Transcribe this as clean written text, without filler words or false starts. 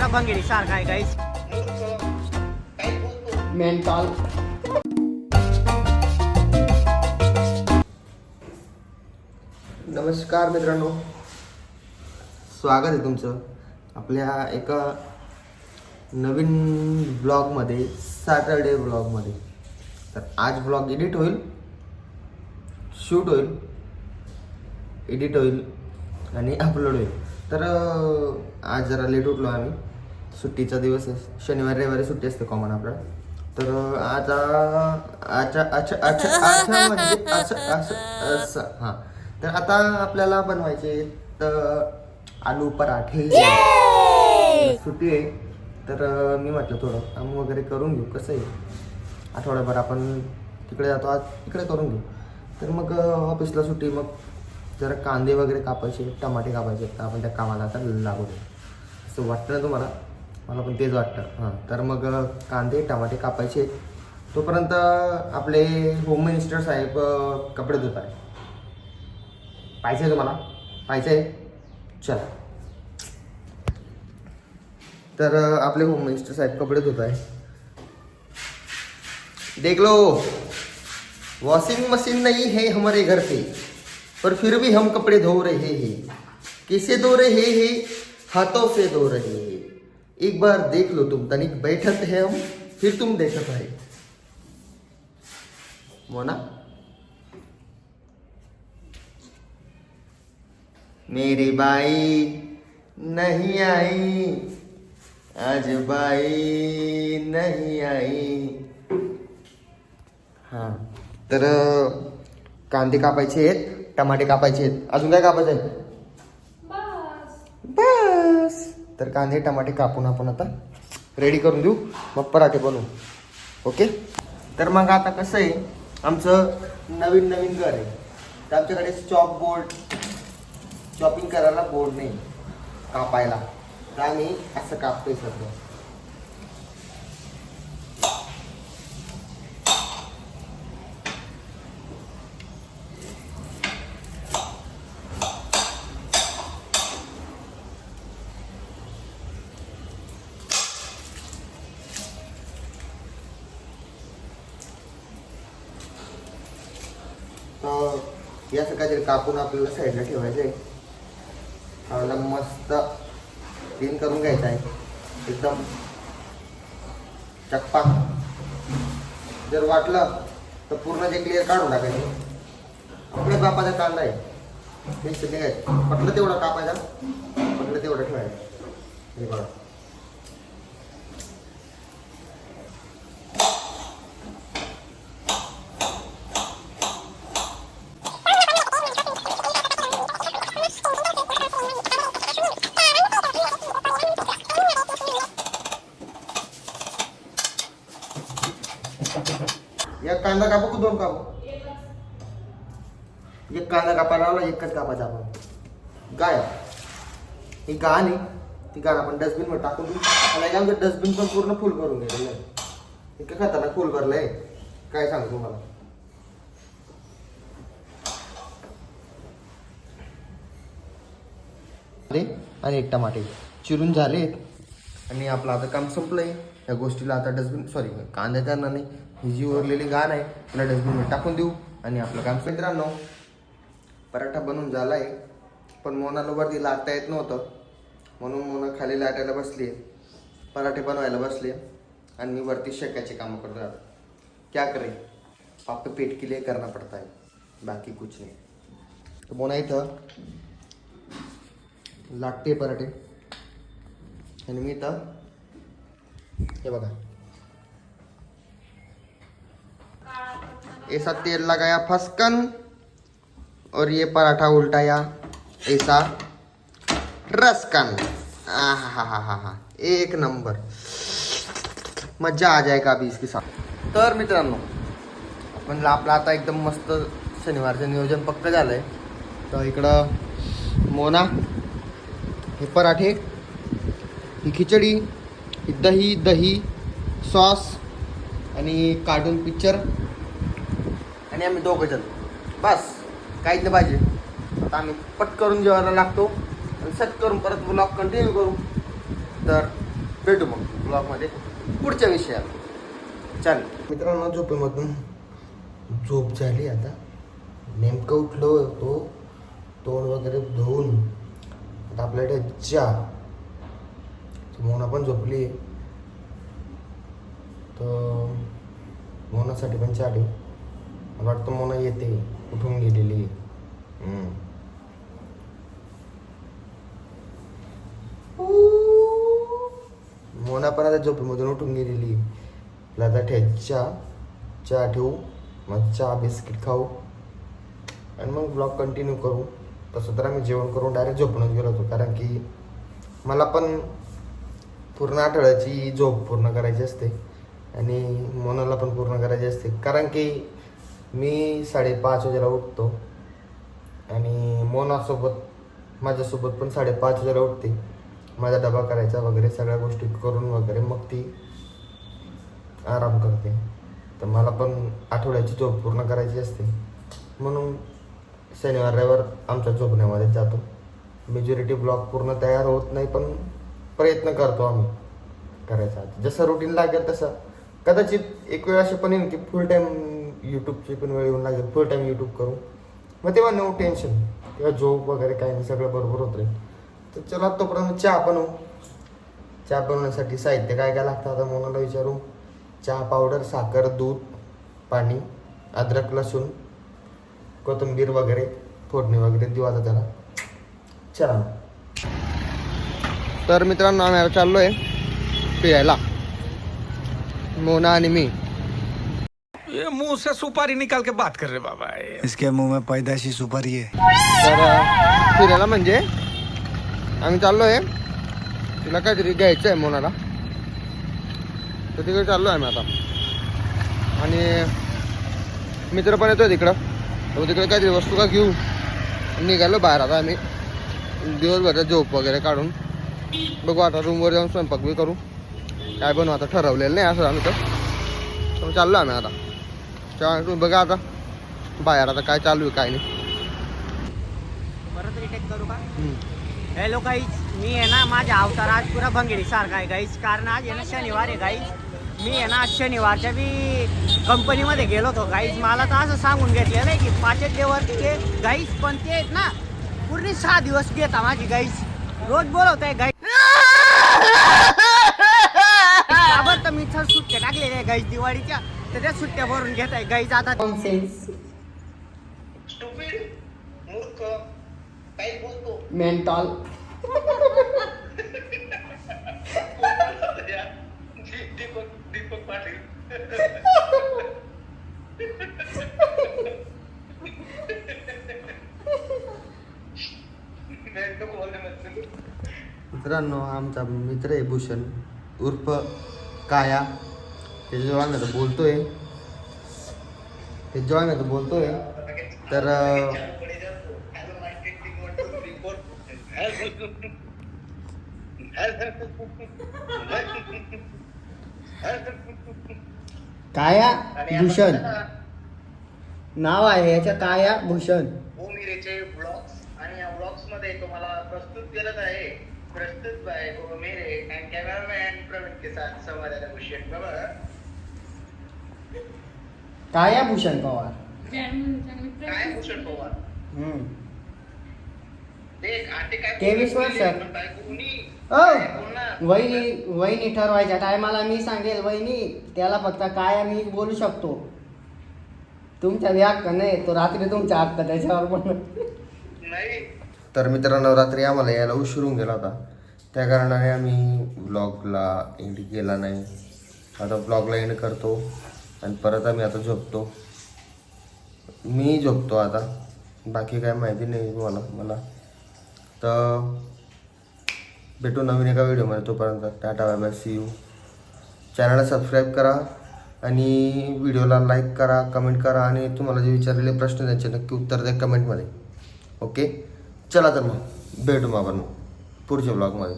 जरा भंगेरी सारखा आहे गाईस. मेंटल. नमस्कार मित्रांनो, स्वागत आहे तुमचं आपल्या एका नवीन ब्लॉगमध्ये, सॅटरडे ब्लॉगमध्ये. तर आज ब्लॉग एडिट होईल, शूट होईल, एडिट होईल आणि अपलोड होईल. तर आज जरा लेट उठलो आम्ही. सुट्टीचा दिवस आहे, शनिवारी रविवारी सुट्टी असते कॉमन आपल्याला. तर म्हणजे असं हां. तर आता आपल्याला बनवायचे तर आलू पराठे. सुट्टी आहे तर मी म्हटलं थोडं काम वगैरे करून घेऊ. कसं आहे, आठवड्याभर आपण तिकडे जातो, आज इकडे करून घेऊ. तर मग ऑफिसला सुट्टी, मग जरा कांदे वगैरे कापायचे, टमाटे कापायचे. तर आपण त्या कामाला आता लागू दे, असं वाटतं ना तुम्हाला? मला पण तेच वाटतं. हां, तर मग कांदे टमाटे कापायचे. तोपर्यंत आपले होम मिनिस्टर साहेब कपडे धुत आहे. पाहिजे आहे तुम्हाला? पाहिजे आहे? चला. तर आपले होम मिनिस्टर साहेब कपडे धुत आहे. देख लो, वॉशिंग मशीन नहीं है हमारे घर पे, पर फिर भी हम कपड़े धो रहे हैं. कैसे धो रहे हैं? हाथों से धो रहे हैं. एक बार देख लो तुम, तनिक बैठत है हम, फिर तुम देखत है. मोना, मेरी बाई नहीं आई, आज बाई नहीं आई. हां, तर कांदे कापायचे आहेत, टमाटे कापायचे आहेत. अजून काय कापायचं आहे? बस. तर कांदे टमाटे कापून आपण आता रेडी करून देऊ, मग पराठे बनवू. ओके. तर मग आता कसं आहे, आमचं नवीन घर आहे, तर आमच्याकडे चॉपिंग करायला बोर्ड नाही कापायला. तर आम्ही असं कापतोय सध्या. तर याचं काहीतरी कापून आपल्याला साईडला ठेवायचं आहे. आपल्याला मस्त क्लीन करून घ्यायचं आहे, एकदम चकपाक. जर वाटलं तर पूर्ण जे क्लिअर काढून टाकायचं. आपल्या बापाचा कांदा आहे, हे घ्यायचं, पटलं तेवढं कापायचा, पटलं तेवढं ठेवायचं. हे बघा, एक कांदा कापू की दोन कापू? एक कांदा कापायला लावला, एकच कापायचा आपण. गाय ही घाण आहे, ती घाण आपण डस्टबिन मध्ये टाकून देऊ. आणि आमचं डस्टबिन पण पूर्ण फुल करून घ्यायचं. इतकं खतरनाक फुल भरलंय, काय सांगू तुम्हाला. आणि एक टमाटे चिरून झाले आणि आपलं आता काम संपलंय. या गोष्टीला आता डस्टबिन, सॉरी कांद्याच्या नाही, ही जी उरलेली घाण आहे तिला डस्टबिनमध्ये टाकून देऊ आणि आपलं काम. मित्रांनो, पराठा बनवून झाला आहे, पण मोनाला वरती लाटता येत नव्हतं, म्हणून मोना खाली लाटायला बसली, पराठे बनवायला बसले आणि मी वरती शेकायचे कामं करतो. आता क्या करे, पाप पेट के लिए करना पडता है, बाकी कुछ नाही. तर मोना इथं लाटते पराठे आणि मी इथं ये बघा, ऐसा तेल लगाया फसकन और ये पराठा उल्टाया ऐसा रसकन. हा, एक नंबर, मजा आ जाएगा अभी इसके साथ. तर मित्रांनो, म्हणलं आपलं आता एकदम मस्त शनिवारचं नियोजन पक्क झालंय. तर इकडं मोना, हे पराठे, ही खिचडी, ही दही सॉस आणि कार्टून पिक्चर आणि आम्ही दोघं जण, बस काहीच नाही पाहिजे. आता आम्ही पट करून जेवायला लागतो आणि सेट करून परत ब्लॉग कंटिन्यू करू. तर भेटू मग ब्लॉगमध्ये पुढच्या विषयात. चालेल मित्रांनो, झोपेमधून झोप झाली. आता नेमकं उठलो होतो, तोंड वगैरे धुवून आता आपल्याकडे चहा. मोना पण झोपली, तर मोनासाठी पण चहा ठेव. मला वाटतं मोना येते, उठून गेलेली. मोना पण आता झोपेमधून उठून गेलेली. आता चहा ठेवू, मग चहा बिस्किट खाऊ आणि मग ब्लॉग कंटिन्यू करू. तसं तर आम्ही जेवण करून डायरेक्ट झोपूनच गेलो होतो, कारण की मला पण पूर्ण आठवड्याची झोप पूर्ण करायची असते आणि मोनाला पण पूर्ण करायची असते. कारण की मी 5:30 वाजेला उठतो आणि मोनासोबत माझ्यासोबत पण 5:30 वाजेला उठते. माझा डबा करायचा वगैरे सगळ्या गोष्टी करून वगैरे मग ती आराम करते. तर मला पण आठवड्याची झोप पूर्ण करायची असते, म्हणून शनिवार रविवार आमच्या झोपण्यामध्ये जातो. मेजॉरिटी ब्लॉग पूर्ण तयार होत नाही, पण प्रयत्न करतो आम्ही करायचा. जसं रुटीन लागेल तसं. कदाचित एक वेळ अशी पण येईल की फुल टाईम यूट्यूबची पण वेळ येऊन लागेल, फुल टाईम यूट्यूब करू. मग तेव्हा नो टेन्शन, तेव्हा झोप वगैरे काही नाही, सगळं बरोबर होत राहील. तर चला तोपर्यंत चहा बनवू. चहा बनवण्यासाठी साहित्य काय काय लागतं आता मोनाला विचारू. चहा पावडर, साखर, दूध, पाणी, अद्रक, लसूण, कोथिंबीर वगैरे, फोडणी वगैरे देऊ आता त्याला. चला तर मित्रांनो, आम्ही चाललो आहे पियायला, मोना आणि मी. ये मुंह से सुपारी निकाल के बात कर रहे बाबा. इसके मुंह में पैदाशी सुपारी है. तर फिरायला म्हणजे आम्ही चाललो आहे, तिला काहीतरी घ्यायचं आहे मोनाला, तर तिकडे चाललो आहे आम्ही आता. आणि मित्र पण येतोय तिकडं, तर तिकडे काहीतरी वस्तू का घेऊ निघालो बाहेर. आता आम्ही दिवसभर झोप वगैरे काढून बघू, आता रूमवर जाऊन स्वयंपाक बी करू. काय बनवू आता ठरवलेलं नाही असं आम्ही, तर चाललो आम्ही आता. तुम्ही बघा आता बाहेर आता काय चालू आहे काय नाही. परत रिटेक करू का? हॅलो गाईज, मी आहे ना माझ्या अवतार आज पुरा भंगेरी सारखा आहे गाईज. कारण आज आहे ना शनिवार आहे गाईज. मी आहे ना आज शनिवारच्या बी कंपनीमध्ये गेलो होतो गाईज. मला तर असं सांगून घेतलेलं आहे की 5 दिवस ते गाईज, पण ते आहेत ना पूर्ण 6 दिवस घेता माझी गाईज. रोज बोलवत आहे गाईज. तर मी सर सुट्ट्या टाकलेल्या आहे गाईज दिवाळीच्या, तर त्या सुट्ट्या भरून घेत आहे गाईज. आता मूर्ख काही बोलतो मेंटॉल दीपक पाटील. मित्रांनो, आमचा मित्र आहे भूषण उर्फ काया. त्याच्याजवळ आम्ही आता बोलतोय, तर काया भूषण नाव आहे याच्या, काया भूषण. मेरेचे ब्लॉग्स, आणि या ब्लॉग्स मध्ये तुम्हाला प्रस्तुत करत आहे मेरे एंड कैमरामैन प्रवीण के साथ संवाद भूषण बाबा. काया भूषण पवार. काय भूषण पवार? ते 20 वर्षात वहिनी ठरवायच्या टायमाला मी सांगेल वहिनी त्याला फक्त काय मी बोलू शकतो, तुमच्या बी हक्क नाही, तो रात्री तुमच्या हक्क त्याच्यावर पण नाही. तर मित्रांनो, रात्री आम्हाला यायला उशीर होऊन गेला होता, त्या कारणाने आम्ही ब्लॉगला एंड केला नाही. आता ब्लॉगला एंड करतो आणि परत आम्ही आता झोपतो. मी झोपतो आता, बाकी काय माहिती नाही मला. तर भेटू नवीन एका व्हिडिओमध्ये. तोपर्यंत टाटा बाय बाय, सी यू. चॅनलला सबस्क्राईब करा आणि व्हिडिओला लाईक करा, कमेंट करा आणि तुम्हाला जे विचारलेले प्रश्न त्यांचे नक्की उत्तर द्या कमेंटमध्ये. ओके, चला तर मग भेटू आपण पुढच्या ब्लॉगमध्ये.